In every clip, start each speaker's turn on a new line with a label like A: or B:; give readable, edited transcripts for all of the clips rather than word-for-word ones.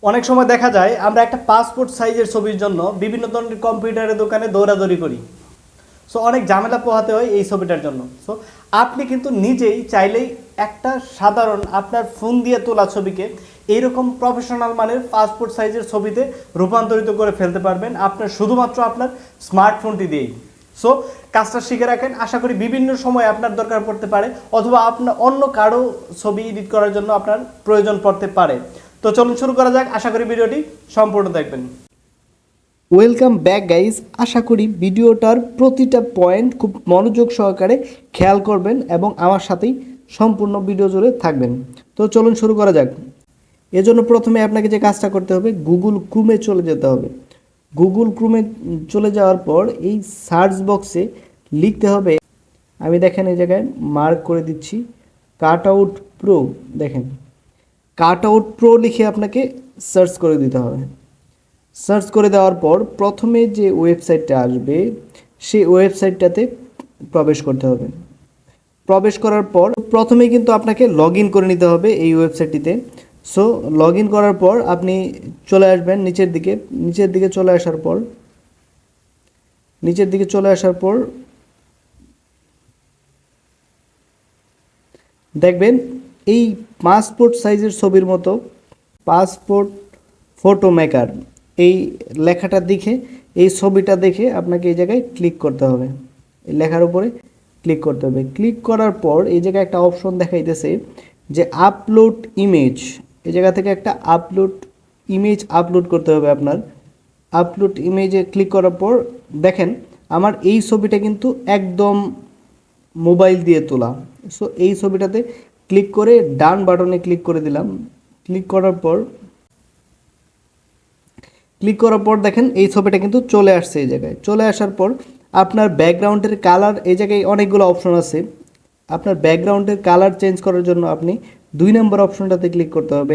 A: অনেক সময় দেখা যায় আমরা একটা পাসপোর্ট সাইজের ছবির জন্য বিভিন্ন ধরনের কম্পিউটারের দোকানে দৌড়াদৌড়ি করি। সো অনেক ঝামেলা পোহাতে হয় এই ছবিটার জন্য। সো আপনি কিন্তু নিজেই চাইলেই একটা সাধারণ আপনার ফোন দিয়ে তোলা ছবিকে এইরকম প্রফেশনাল মানের পাসপোর্ট সাইজের ছবিতে রূপান্তরিত করে ফেলতে পারবেন আপনার শুধুমাত্র আপনার স্মার্টফোনটি দিয়েই। সো কাজটা শিখে রাখেন, আশা করি বিভিন্ন সময় আপনার দরকার পড়তে পারে অথবা আপনার অন্য কারো ছবি এডিট করার জন্য আপনার প্রয়োজন পড়তে পারে। তো চলুন শুরু করা যাক, আশা করি ভিডিওটি সম্পূর্ণ দেখবেন। ওয়েলকাম ব্যাক গাইজ, আশা করি ভিডিওটার প্রতিটা পয়েন্ট খুব মনোযোগ সহকারে খেয়াল করবেন এবং আমার সাথেই সম্পূর্ণ ভিডিও জুড়ে থাকবেন। তো চলুন শুরু করা যাক। এজন্য প্রথমে আপনাকে যে কাজটা করতে হবে, গুগল ক্রোমে চলে যেতে হবে। গুগল ক্রোমে চলে যাওয়ার পর এই সার্চ বক্সে লিখতে হবে, আমি দেখেন এই জায়গায় মার্ক করে দিচ্ছি, কাট আউট প্রো। দেখেন কাট আউট প্রো লিখে আপনাকে সার্চ করে দিতে হবে। সার্চ করে দেওয়ার পর প্রথমে যে ওয়েবসাইটটা আসবে সেই ওয়েবসাইটটাতে প্রবেশ করতে হবে। প্রবেশ করার পর প্রথমেই কিন্তু আপনাকে লগ ইন করে নিতে হবে এই ওয়েবসাইটটিতে। সো লগ ইন করার পর আপনি চলে আসবেন নিচের দিকে চলে আসার পর দেখবেন এই পাসপোর্ট সাইজের ছবির মতো পাসপোর্ট ফটো মেকার এই লেখাটা দেখে, এই ছবিটা দেখে আপনাকে এই জায়গায় ক্লিক করতে হবে। এই লেখার উপরে ক্লিক করতে হবে। ক্লিক করার পর এই জায়গায় একটা অপশন দেখাইতেছে যে আপলোড ইমেজ। এই জায়গা থেকে একটা ইমেজ আপলোড করতে হবে আপনার। আপলোড ইমেজে ক্লিক করার পর দেখেন আমার এই ছবিটা কিন্তু একদম মোবাইল দিয়ে তোলা। সো এই ছবিটাতে ক্লিক করে ডান বাটনে ক্লিক করে দিলাম। ক্লিক করার পর দেখেন এই ছবিটা কিন্তু চলে আসছে। এই জায়গায় চলে আসার পর আপনার ব্যাকগ্রাউন্ডের কালার, এই জায়গায় অনেকগুলো অপশন আছে। আপনার ব্যাকগ্রাউন্ডের কালার চেঞ্জ করার জন্য আপনি 2 নম্বর অপশনটাতে ক্লিক করতে হবে।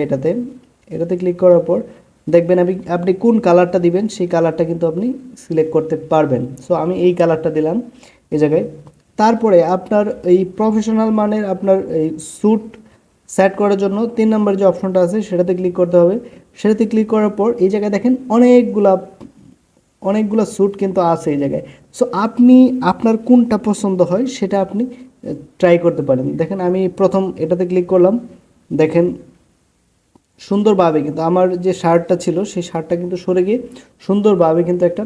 A: এটাতে ক্লিক করার পর দেখবেন আপনি কোন কালারটা দিবেন সেই কালারটা কিন্তু আপনি সিলেক্ট করতে পারবেন। সো আমি এই কালারটা দিলাম এই জায়গায়। তারপরে আপনার এই প্রফেশনাল মানের আপনার এই স্যুট সেট করার জন্য 3 নম্বর যে অপশনটা আছে সেটাতে ক্লিক করতে হবে। সেটাতে ক্লিক করার পর এই জায়গায় দেখেন অনেকগুলা স্যুট কিন্তু আছে এই জায়গায়। সো আপনি আপনার কোনটা পছন্দ হয় সেটা আপনি ট্রাই করতে পারেন। দেখেন আমি প্রথম এটাতে ক্লিক করলাম। দেখেন সুন্দরভাবে কিন্তু আমার যে শার্টটা ছিল সেই শার্টটা কিন্তু সরে গিয়ে সুন্দরভাবে কিন্তু একটা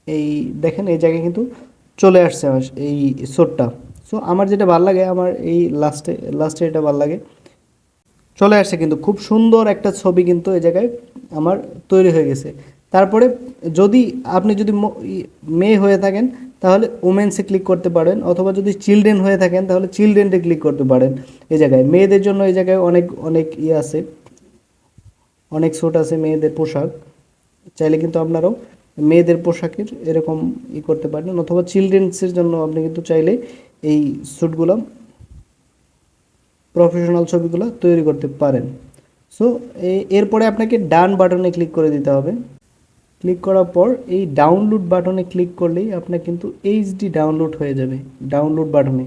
A: এই দেখেন এই জায়গায় কিন্তু চলে আসছে এই স্যুটটা। সো আমার যেটা ভালো লাগে, আমার এই লাস্টে এটা ভালো লাগে, চলে আসছে কিন্তু খুব সুন্দর একটা ছবি কিন্তু এই জায়গায় আমার তৈরি হয়ে গেছে। তারপরে আপনি যদি মেয়ে হয়ে থাকেন তাহলে ওমেন্সে ক্লিক করতে পারেন, অথবা যদি চিলড্রেন হয়ে থাকেন তাহলে চিলড্রেনতে ক্লিক করতে পারেন। এই জায়গায় মেয়েদের জন্য এই জায়গায় অনেক অনেক আছে, অনেক স্যুট আছে মেয়েদের পোশাক। চাইলে কিন্তু আপনারাও মেয়েদের পোশাকের এরকম করতে পারেন, অথবা চিলড্রেন্সের জন্য আপনি কিন্তু চাইলে এই স্যুটগুলো প্রফেশনাল ছবিগুলো তৈরি করতে পারেন। সো এরপরে আপনাকে ডান বাটনে ক্লিক করে দিতে হবে। ক্লিক করার পর এই ডাউনলোড বাটনে ক্লিক করলেই আপনার কিন্তু এইচডি ডাউনলোড হয়ে যাবে। ডাউনলোড বাটনে